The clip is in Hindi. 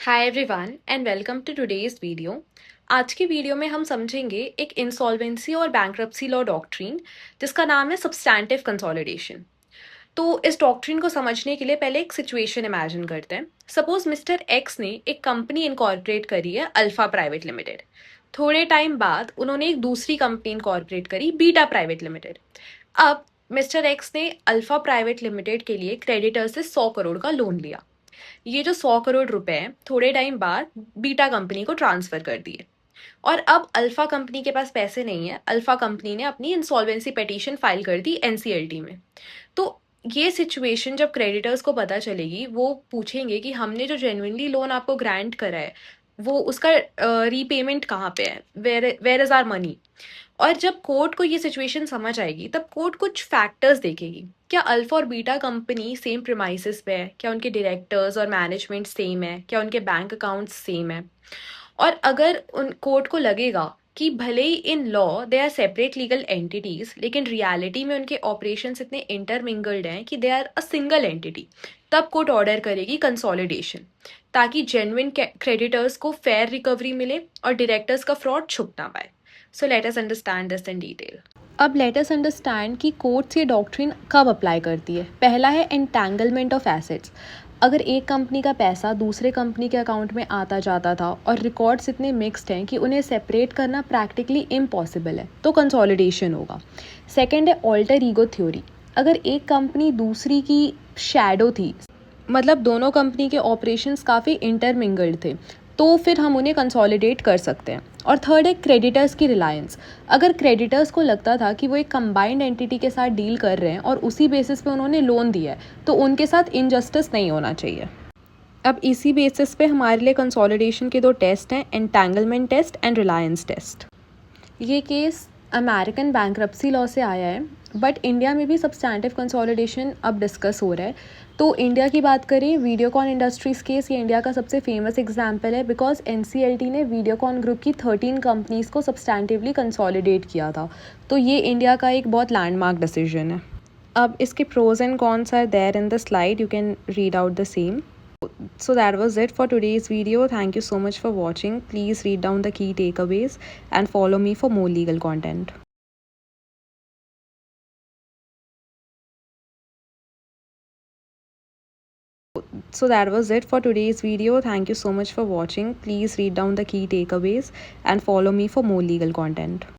Hi everyone and welcome to today's video. आज की वीडियो में हम समझेंगे एक इंसॉल्वेंसी और बैंक्रप्सी लॉ डॉक्ट्रिन जिसका नाम है सब्सटैंटिव कंसोलिडेशन। तो इस डॉक्ट्रिन को समझने के लिए पहले एक सिचुएशन इमेजिन करते हैं। सपोज मिस्टर एक्स ने एक कंपनी इनकॉर्पोरेट करी है अल्फा प्राइवेट लिमिटेड। थोड़े टाइम बाद उन्होंने एक दूसरी कंपनी इनकॉर्पोरेट करी बीटा प्राइवेट लिमिटेड। अब मिस्टर एक्स ने अल्फा प्राइवेट लिमिटेड के लिए क्रेडिटर से 100 करोड़ का लोन लिया। ये जो 100 करोड़ रुपए हैं थोड़े टाइम बाद बीटा कंपनी को ट्रांसफर कर दिए और अब अल्फा कंपनी के पास पैसे नहीं है। अल्फा कंपनी ने अपनी इंसॉल्वेंसी पिटीशन फाइल कर दी एनसीएलटी में। तो ये सिचुएशन जब क्रेडिटर्स को पता चलेगी वो पूछेंगे कि हमने जो जेन्युइनली लोन आपको ग्रांट करा है वो उसका रीपेमेंट कहाँ पे है, वेयर इज आर मनी। और जब कोर्ट को ये सिचुएशन समझ आएगी तब कोर्ट कुछ फैक्टर्स देखेगी। क्या अल्फा और बीटा कंपनी सेम प्रीमाइसेस पे है, क्या उनके डायरेक्टर्स और मैनेजमेंट सेम है, क्या उनके बैंक अकाउंट्स सेम है। और अगर उन कोर्ट को लगेगा कि भले ही in law they are separate legal entities लेकिन रियलिटी में उनके ऑपरेशंस इतने इंटरमिंगल्ड हैं कि they are a single entity, तब कोर्ट ऑर्डर करेगी कंसोलिडेशन ताकि जेन्युइन क्रेडिटर्स को फेयर रिकवरी मिले और डायरेक्टर्स का फ्रॉड छुप ना पाए। So let us understand this in detail. अब लेट अस अंडरस्टैंड कि कोर्ट्स ये डॉक्ट्रिन कब अप्लाई करती है। पहला है एंटैंगलमेंट ऑफ एसेट्स। अगर एक कंपनी का पैसा दूसरे कंपनी के अकाउंट में आता जाता था और रिकॉर्ड्स इतने मिक्स्ड हैं कि उन्हें सेपरेट करना प्रैक्टिकली इम्पॉसिबल है तो कंसोलिडेशन होगा। सेकेंड है ऑल्टर ईगो थ्योरी। अगर एक कंपनी दूसरी की शैडो थी, मतलब दोनों कंपनी के ऑपरेशंस काफ़ी इंटरमिंगल्ड थे, तो फिर हम उन्हें कंसोलिडेट कर सकते हैं। और थर्ड है क्रेडिटर्स की रिलायंस। अगर क्रेडिटर्स को लगता था कि वो एक कंबाइंड एंटिटी के साथ डील कर रहे हैं और उसी बेसिस पे उन्होंने लोन दिया है तो उनके साथ इनजस्टिस नहीं होना चाहिए। अब इसी बेसिस पे हमारे लिए कंसोलिडेशन के दो टेस्ट हैं, entanglement test and reliance test. ये केस अमेरिकन बैंक्रप्सी लॉ से आया है बट इंडिया में भी सब्सटैंटिव कंसोलिडेशन अब डिस्कस हो रहा है। तो इंडिया की बात करें, वीडियोकॉन इंडस्ट्रीज़ केस ये इंडिया का सबसे फेमस एग्जांपल है बिकॉज एनसीएलटी ने वीडियोकॉन ग्रुप की 13 कंपनीज़ को सब्सटैंटिवली कंसोलिडेट किया था। तो ये इंडिया का एक बहुत लैंडमार्क डिसीजन है। अब इसके pros and cons are there in the slide, you can read out the same. So that was it for today's video. Thank you so much for watching. Please read down the key takeaways and follow me for more legal content. So that was it for today's video. Thank you so much for watching. Please read down the key takeaways and follow me for more legal content.